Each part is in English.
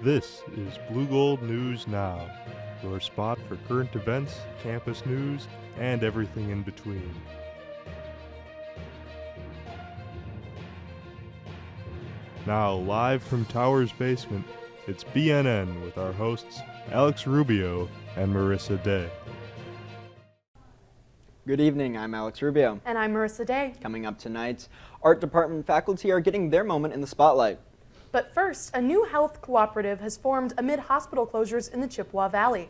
This is Blue Gold News Now, your spot for current events, campus news, and everything in between. Now, live from Tower's basement, it's BNN with our hosts Alex Rubio and Marissa Day. Good evening, I'm Alex Rubio. And I'm Marissa Day. Coming up tonight, art department faculty are getting their moment in the spotlight. But first, a new health cooperative has formed amid hospital closures in the Chippewa Valley.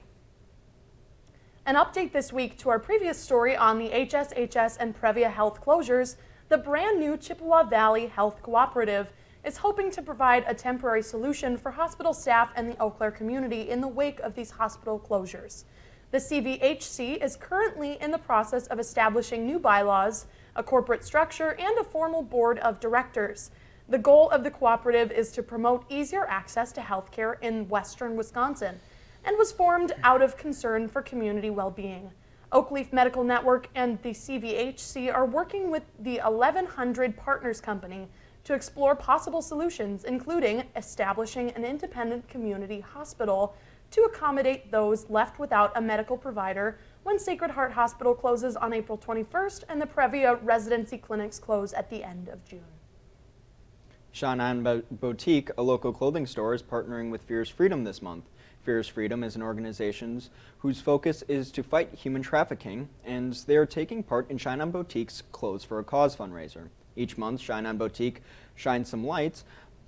An update this week to our previous story on the HSHS and Previa health closures, the brand new Chippewa Valley Health Cooperative is hoping to provide a temporary solution for hospital staff and the Eau Claire community in the wake of these hospital closures. The CVHC is currently in the process of establishing new bylaws, a corporate structure, and a formal board of directors. The goal of the cooperative is to promote easier access to health care in western Wisconsin and was formed out of concern for community well-being. Oakleaf Medical Network and the CVHC are working with the 1100 Partners Company to explore possible solutions, including establishing an independent community hospital to accommodate those left without a medical provider when Sacred Heart Hospital closes on April 21st and the Previa residency clinics close at the end of June. Shannon Boutique, a local clothing store, is partnering with Fierce Freedom this month. Fierce Freedom is an organization whose focus is to fight human trafficking, and they are taking part in Shannon Boutique's Clothes for a Cause fundraiser. Each month, Shannon Boutique shines some light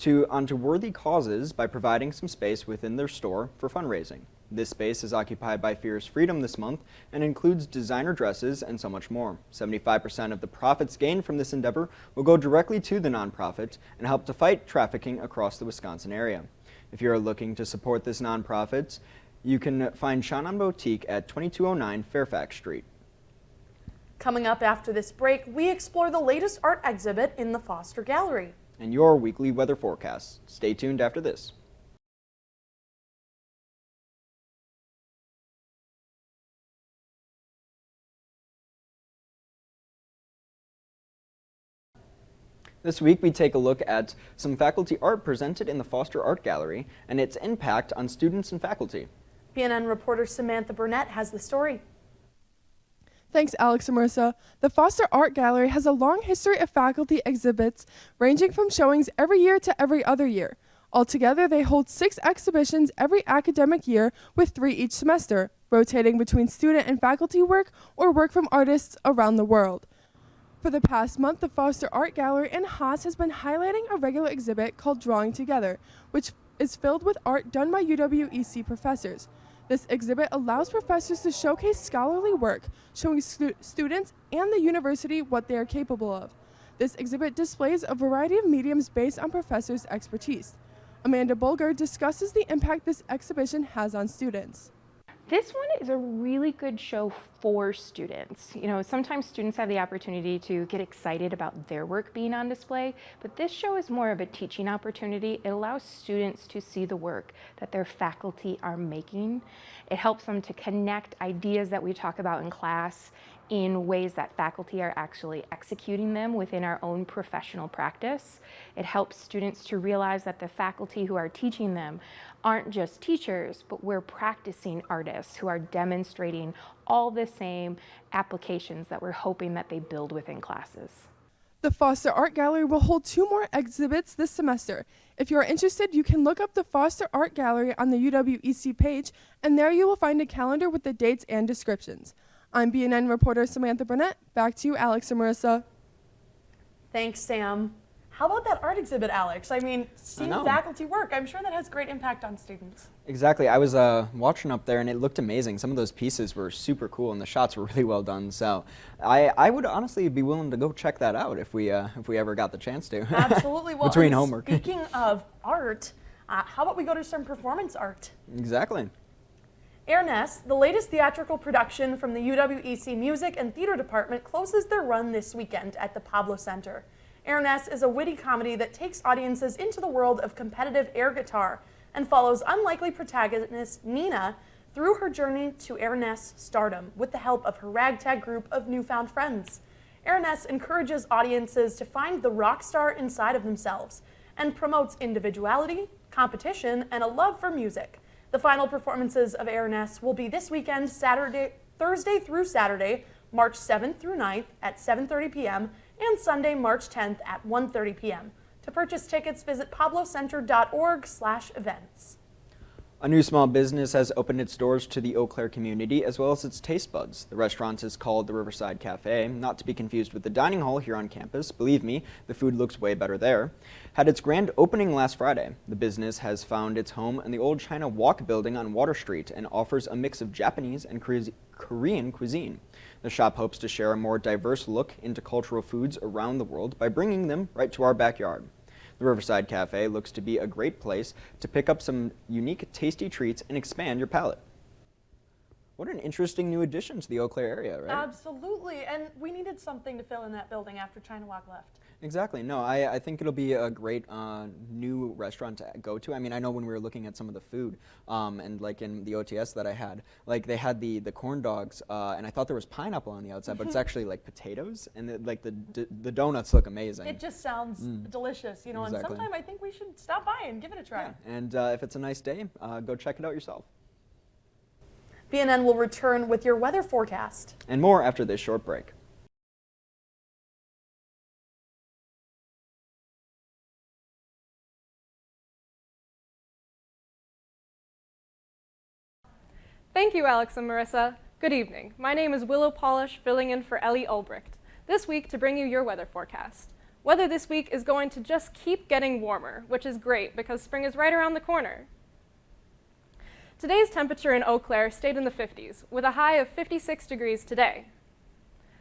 onto worthy causes by providing some space within their store for fundraising. This space is occupied by Fierce Freedom this month and includes designer dresses and so much more. 75% of the profits gained from this endeavor will go directly to the nonprofit and help to fight trafficking across the Wisconsin area. If you are looking to support this nonprofit, you can find Shannon Boutique at 2209 Fairfax Street. Coming up after this break, we explore the latest art exhibit in the Foster Gallery. And your weekly weather forecast. Stay tuned after this. This week we take a look at some faculty art presented in the Foster Art Gallery and its impact on students and faculty. BNN reporter Samantha Burnett has the story. Thanks, Alex and Marissa. The Foster Art Gallery has a long history of faculty exhibits ranging from showings every year to every other year. Altogether, they hold 6 exhibitions every academic year with 3 each semester, rotating between student and faculty work or work from artists around the world. For the past month, the Foster Art Gallery in Haas has been highlighting a regular exhibit called Drawing Together, which is filled with art done by UWEC professors. This exhibit allows professors to showcase scholarly work, showing students and the university what they are capable of. This exhibit displays a variety of mediums based on professors' expertise. Amanda Bulger discusses the impact this exhibition has on students. This one is a really good show for students. You know, sometimes students have the opportunity to get excited about their work being on display, but this show is more of a teaching opportunity. It allows students to see the work that their faculty are making. It helps them to connect ideas that we talk about in class in ways that faculty are actually executing them within our own professional practice. It helps students to realize that the faculty who are teaching them aren't just teachers, but we're practicing artists who are demonstrating all the same applications that we're hoping that they build within classes. The Foster Art Gallery will hold 2 more exhibits this semester. If you are interested, you can look up the Foster Art Gallery on the UWEC page, and there you will find a calendar with the dates and descriptions. I'm BNN reporter Samantha Burnett. Back to you, Alex and Marissa. Thanks, Sam. How about that art exhibit, Alex? I mean, seeing faculty work, I'm sure that has great impact on students. Exactly. I was watching up there and it looked amazing. Some of those pieces were super cool and the shots were really well done. So I would honestly be willing to go check that out if we ever got the chance to. Absolutely. Well, between homework. Speaking of art, how about we go to some performance art? Exactly. Ernest, the latest theatrical production from the UWEC Music and Theater Department, closes their run this weekend at the Pablo Center. Ernest is a witty comedy that takes audiences into the world of competitive air guitar and follows unlikely protagonist Nina through her journey to Ernest's stardom with the help of her ragtag group of newfound friends. Ernest encourages audiences to find the rock star inside of themselves and promotes individuality, competition, and a love for music. The final performances of Airness will be this weekend, Thursday through Saturday, March 7th through 9th at 7:30 p.m. and Sunday, March 10th at 1:30 p.m. To purchase tickets, visit pablocenter.org/events. A new small business has opened its doors to the Eau Claire community as well as its taste buds. The restaurant is called the Riverside Cafe, not to be confused with the dining hall here on campus. Believe me, the food looks way better there. Had its grand opening last Friday. The business has found its home in the old China Walk building on Water Street and offers a mix of Japanese and Korean cuisine. The shop hopes to share a more diverse look into cultural foods around the world by bringing them right to our backyard. The Riverside Cafe looks to be a great place to pick up some unique, tasty treats and expand your palate. What an interesting new addition to the Eau Claire area, right? Absolutely, and we needed something to fill in that building after China Walk left. Exactly. No, I think it'll be a great new restaurant to go to. I mean, I know when we were looking at some of the food, and like in the OTS that I had, like they had the corn dogs, and I thought there was pineapple on the outside, but it's actually like potatoes, and the donuts look amazing. It just sounds delicious, you know, Exactly. and sometime I think we should stop by and give it a try. Yeah. And if it's a nice day, go check it out yourself. BNN will return with your weather forecast. And more after this short break. Thank you, Alex and Marissa. Good evening. My name is Willow Polish, filling in for Ellie Ulbricht, this week to bring you your weather forecast. Weather this week is going to just keep getting warmer, which is great because spring is right around the corner. Today's temperature in Eau Claire stayed in the 50s, with a high of 56 degrees today.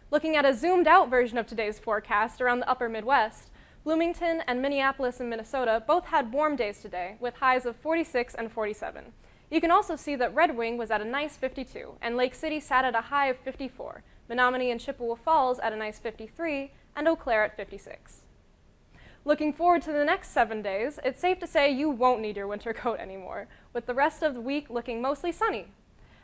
Looking at a zoomed out version of today's forecast around the upper Midwest, Bloomington and Minneapolis in Minnesota both had warm days today, with highs of 46 and 47. You can also see that Red Wing was at a nice 52, and Lake City sat at a high of 54, Menominee and Chippewa Falls at a nice 53, and Eau Claire at 56. Looking forward to the next 7 days, it's safe to say you won't need your winter coat anymore, with the rest of the week looking mostly sunny.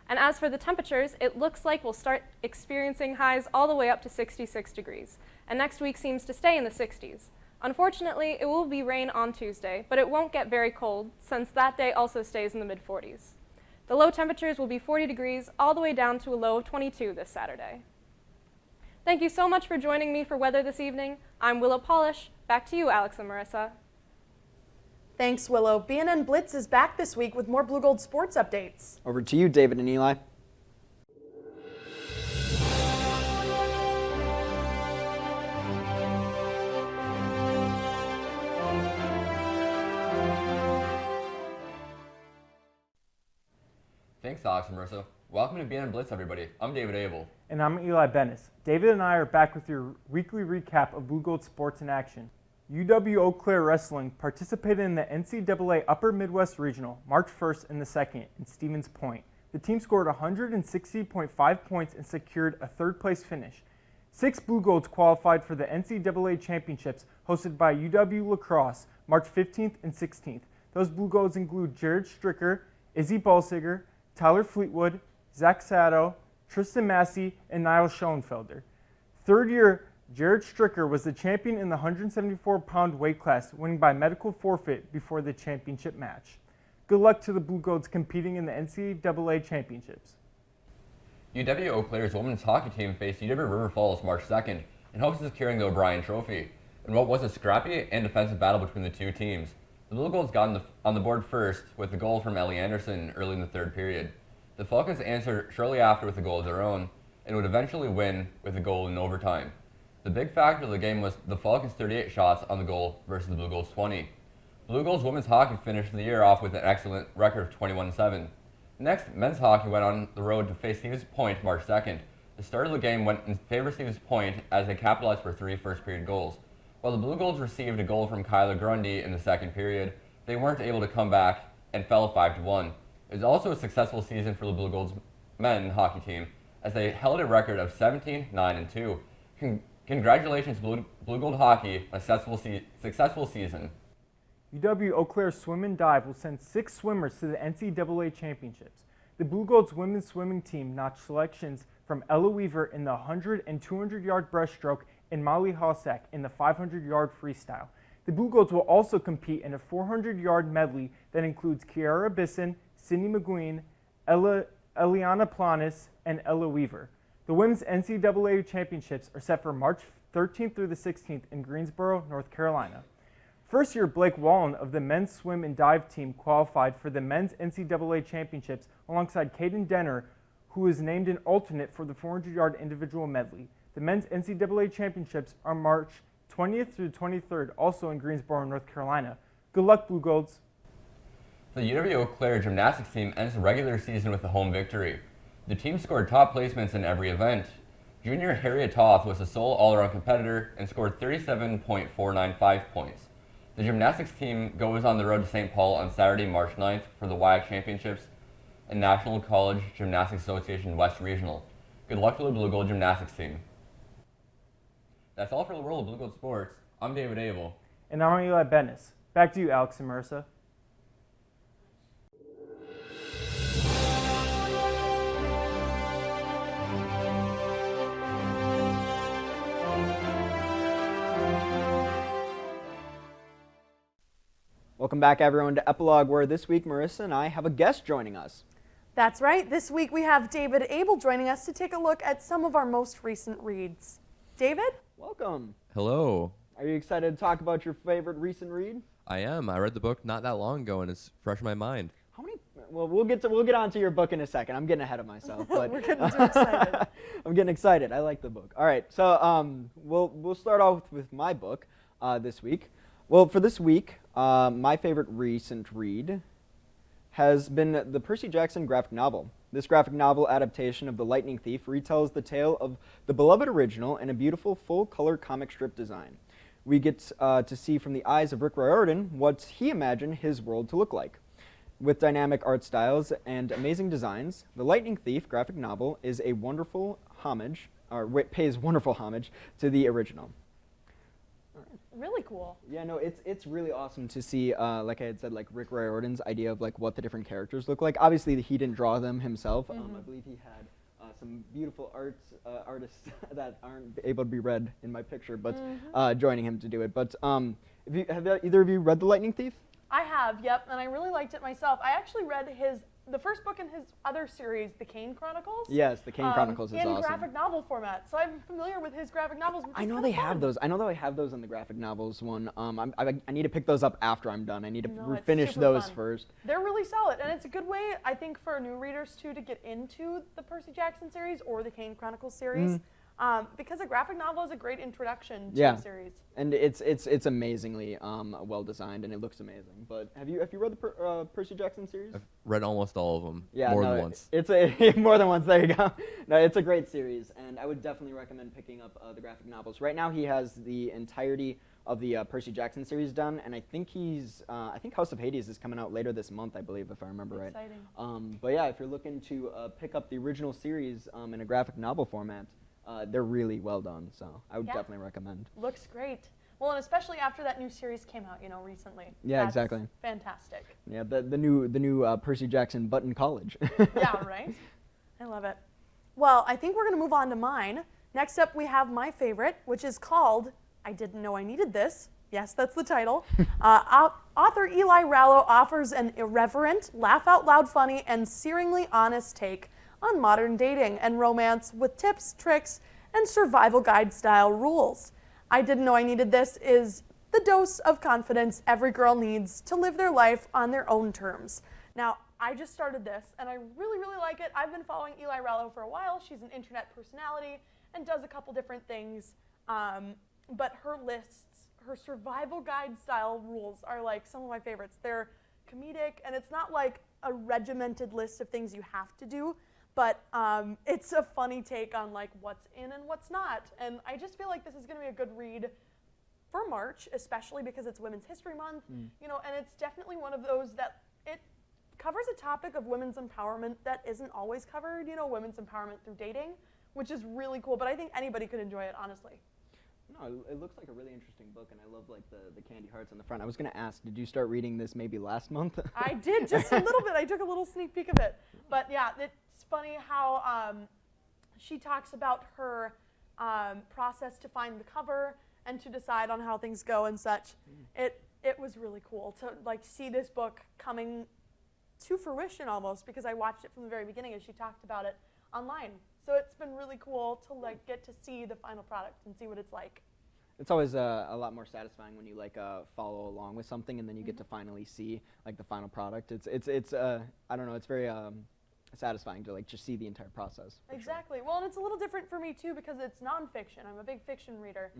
And as for the temperatures, it looks like we'll start experiencing highs all the way up to 66 degrees, and next week seems to stay in the 60s. Unfortunately, it will be rain on Tuesday, but it won't get very cold since that day also stays in the mid-40s. The low temperatures will be 40 degrees all the way down to a low of 22 this Saturday. Thank you so much for joining me for weather this evening. I'm Willow Polish. Back to you, Alex and Marissa. Thanks, Willow. BNN Blitz is back this week with more Blue Gold sports updates. Over to you, David and Eli. Thanks, Alex and Marissa. Welcome to BNN Blitz, everybody. I'm David Abel. And I'm Eli Bennis. David and I are back with your weekly recap of Blue Gold sports in action. UW Eau Claire Wrestling participated in the NCAA Upper Midwest Regional, March 1st and the 2nd in Stevens Point. The team scored 160.5 points and secured a third-place finish. 6 Blue Golds qualified for the NCAA Championships hosted by UW La Crosse, March 15th and 16th. Those Blue Golds include Jared Stricker, Izzy Balsiger, Tyler Fleetwood, Zach Sato, Tristan Massey, and Niall Schoenfelder. Third-year Jared Stricker was the champion in the 174-pound weight class, winning by medical forfeit before the championship match. Good luck to the Blue Golds competing in the NCAA Championships. UW Eau Claire's women's hockey team faced UW River Falls March 2nd in hopes of securing the O'Brien Trophy, in what was a scrappy and defensive battle between the two teams. The Blue Golds got on the board first with a goal from Ellie Anderson early in the third period. The Falcons answered shortly after with a goal of their own and would eventually win with a goal in overtime. The big factor of the game was the Falcons' 38 shots on the goal versus the Blue Golds' 20. Blue Golds women's hockey finished the year off with an excellent record of 21-7. Next, men's hockey went on the road to face Stevens Point March 2nd. The start of the game went in favor of Stevens Point as they capitalized for 3 first-period goals. While the Blue Golds received a goal from Kyla Grundy in the second period, they weren't able to come back and fell 5-1. It was also a successful season for the Blue Golds men hockey team, as they held a record of 17-9-2. Congratulations, Blue Gold hockey, a successful season. UW Eau Claire Swim and Dive will send 6 swimmers to the NCAA Championships. The Blue Golds women's swimming team notched selections from Ella Weaver in the 100 and 200-yard breaststroke and Molly Hossack in the 500-yard freestyle. The Blue Goats will also compete in a 400-yard medley that includes Kiara Bisson, Sydney McGueen, Eliana Planis, and Ella Weaver. The women's NCAA championships are set for March 13th through the 16th in Greensboro, North Carolina. First-year Blake Wallen of the men's swim and dive team qualified for the men's NCAA championships alongside Caden Denner, who is named an alternate for the 400-yard individual medley. The men's NCAA championships are March 20th through 23rd, also in Greensboro, North Carolina. Good luck, Blue Golds. The UW Eau Claire gymnastics team ends the regular season with a home victory. The team scored top placements in every event. Junior Harriet Toth was the sole all-around competitor and scored 37.495 points. The gymnastics team goes on the road to St. Paul on Saturday, March 9th for the WIAC Championships and National College Gymnastics Association West Regional. Good luck to the Blue Gold gymnastics team. That's all for the world of Blue Gold sports. I'm David Abel. And I'm Eli Bennis. Back to you, Alex and Marissa. Welcome back, everyone, to Epilogue, where this week Marissa and I have a guest joining us. That's right. This week we have David Abel joining us to take a look at some of our most recent reads. David? Welcome. Hello. Are you excited to talk about your favorite recent read? I am. I read the book not that long ago, and it's fresh in my mind. How many? Well, we'll get on to your book in a second. I'm getting ahead of myself, but We're getting too excited. I'm getting excited. I like the book. All right, so we'll start off with my book this week. Well, for this week, my favorite recent read has been the Percy Jackson graphic novel. This graphic novel adaptation of The Lightning Thief retells the tale of the beloved original in a beautiful full-color comic strip design. We get to see from the eyes of Rick Riordan what he imagined his world to look like. With dynamic art styles and amazing designs, The Lightning Thief graphic novel is a wonderful homage, pays wonderful homage to the original. Really cool. Yeah, no, it's really awesome to see, like I had said, like Rick Riordan's idea of like what the different characters look like. Obviously, he didn't draw them himself. I believe he had some beautiful artists that aren't able to be read in my picture, but joining him to do it. But have either of you read The Lightning Thief? I have, yep, and I really liked it myself. I actually read the first book in his other series, The Kane Chronicles. Yes, The Kane Chronicles is awesome. In graphic novel format, so I'm familiar with his graphic novels. I know they have those. I know that I have those in the graphic novels one. I need to pick those up after I'm done. I need to finish those fun. First. They're really solid, and it's a good way, I think, for new readers too to get into the Percy Jackson series or the Kane Chronicles series. Because a graphic novel is a great introduction to the series. And it's amazingly well designed, and it looks amazing. But have you read the Percy Jackson series? I've read almost all of them. Yeah, more than once. It's more than once. There you go. No, it's a great series, and I would definitely recommend picking up the graphic novels. Right now, he has the entirety of the Percy Jackson series done, and I think I think House of Hades is coming out later this month, I believe, if I remember Exciting. right. But yeah, if you're looking to pick up the original series in a graphic novel format. They're really well done, so I would definitely recommend. Looks great. Well, and especially after that new series came out, recently. Yeah, That's exactly. Fantastic. Yeah, the new Percy Jackson Button College. Yeah, right? I love it. Well, I think we're going to move on to mine. Next up, we have my favorite, which is called I Didn't Know I Needed This. Yes, that's the title. Author Eli Rallo offers an irreverent, laugh-out-loud funny, and searingly honest take on modern dating and romance with tips, tricks, and survival guide style rules. I Didn't Know I Needed This is the dose of confidence every girl needs to live their life on their own terms. Now, I just started this, and I really, really like it. I've been following Eli Rallo for a while. She's an internet personality and does a couple different things, but her lists, her survival guide style rules are like some of my favorites. They're comedic, and it's not like a regimented list of things you have to do, but it's a funny take on like what's in and what's not. And I just feel like this is going to be a good read for March, especially because it's Women's History Month, and it's definitely one of those that it covers a topic of women's empowerment that isn't always covered, women's empowerment through dating, which is really cool. But I think anybody could enjoy it, honestly. No, it looks like a really interesting book, and I love like the candy hearts on the front. I was going to ask, did you start reading this maybe last month? I did, just a little bit. I took a little sneak peek of it. But yeah, it's funny how she talks about her process to find the cover and to decide on how things go and such. It was really cool to like see this book coming to fruition almost, because I watched it from the very beginning as she talked about it online. So it's been really cool to like get to see the final product and see what it's like. It's always a lot more satisfying when you like follow along with something and then you get to finally see like the final product. It's I don't know, it's very satisfying to like just see the entire process. Exactly. Well, and it's a little different for me too because it's nonfiction. I'm a big fiction reader,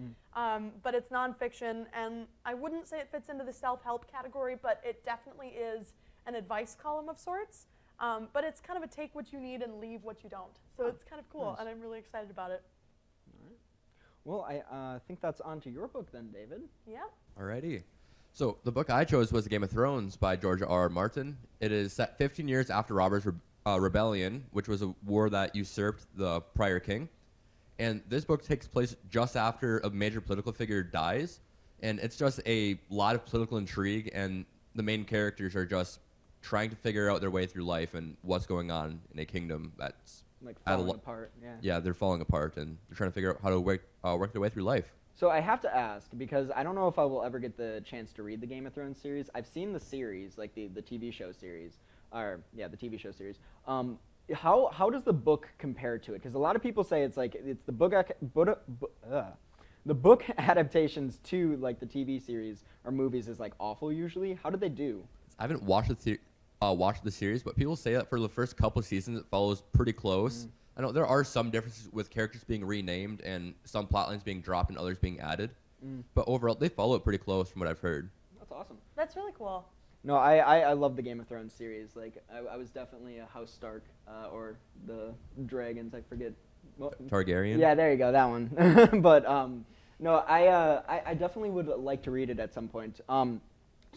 but it's nonfiction, and I wouldn't say it fits into the self-help category, but it definitely is an advice column of sorts. But it's kind of a take what you need and leave what you don't. So it's kind of cool, and I'm really excited about it. All right. Well, I think that's on to your book then, David. Yeah. Alrighty. So the book I chose was Game of Thrones by George R.R. Martin. It is set 15 years after Robert's Rebellion, which was a war that usurped the prior king. And this book takes place just after a major political figure dies. And it's just a lot of political intrigue, and the main characters are just trying to figure out their way through life and what's going on in a kingdom that's like falling apart. Yeah, they're falling apart, and they're trying to figure out how to work their way through life. So I have to ask, because I don't know if I will ever get the chance to read the Game of Thrones series. I've seen the series, like the TV show series, the TV show series. How does the book compare to it? Because a lot of people say it's like it's the book adaptations to like the TV series or movies is like awful usually. How did they do? I haven't watched the series, but people say that for the first couple of seasons it follows pretty close. I know there are some differences with characters being renamed and some plot lines being dropped and others being added, but overall they follow it pretty close from what I've heard. That's awesome. That's really cool. No, I love the Game of Thrones series. Like I was definitely a House Stark or the dragons. I forget. Well, Targaryen. Yeah, there you go, that one. But no, I definitely would like to read it at some point.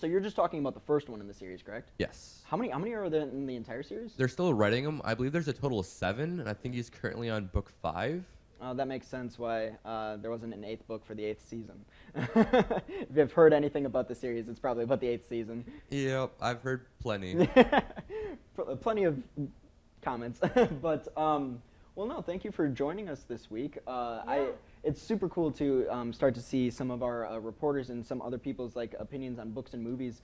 So you're just talking about the first one in the series, correct? Yes. How many are there in the entire series? They're still writing them. I believe there's a total of 7, and I think he's currently on book 5. That makes sense why there wasn't an 8th book for the 8th season. If you've heard anything about the series, it's probably about the 8th season. Yep, I've heard plenty. Plenty of comments. But, well, no, thank you for joining us this week. It's super cool to start to see some of our reporters and some other people's like opinions on books and movies,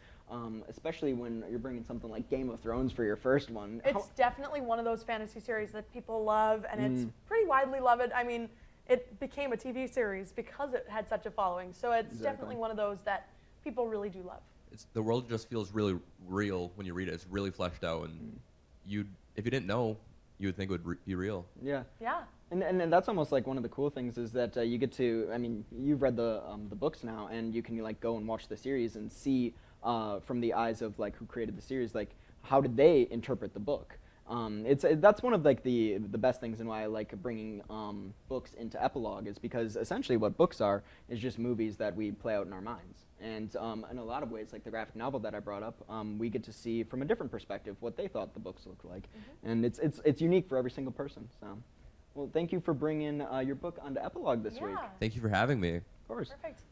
especially when you're bringing something like Game of Thrones for your first one. It's definitely one of those fantasy series that people love, and it's pretty widely loved. I mean, it became a TV series because it had such a following, so it's definitely one of those that people really do love. The world just feels really real when you read it. It's really fleshed out, and if you didn't know, you would think it would be real. Yeah. And that's almost like one of the cool things is that you get to, I mean, you've read the books now, and you can like go and watch the series and see from the eyes of like who created the series, like how did they interpret the book. That's one of like the best things and why I like bringing books into Epilogue is because essentially what books are is just movies that we play out in our minds. And in a lot of ways, like the graphic novel that I brought up, we get to see from a different perspective what they thought the books looked like. And it's unique for every single person. So, well, thank you for bringing your book onto Epilogue this week. Thank you for having me. Of course. Perfect.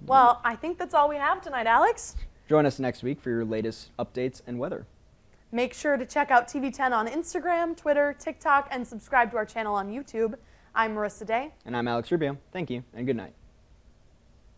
Well, I think that's all we have tonight, Alex. Join us next week for your latest updates and weather. Make sure to check out TV10 on Instagram, Twitter, TikTok, and subscribe to our channel on YouTube. I'm Marissa Day. And I'm Alex Rubio. Thank you, and good night.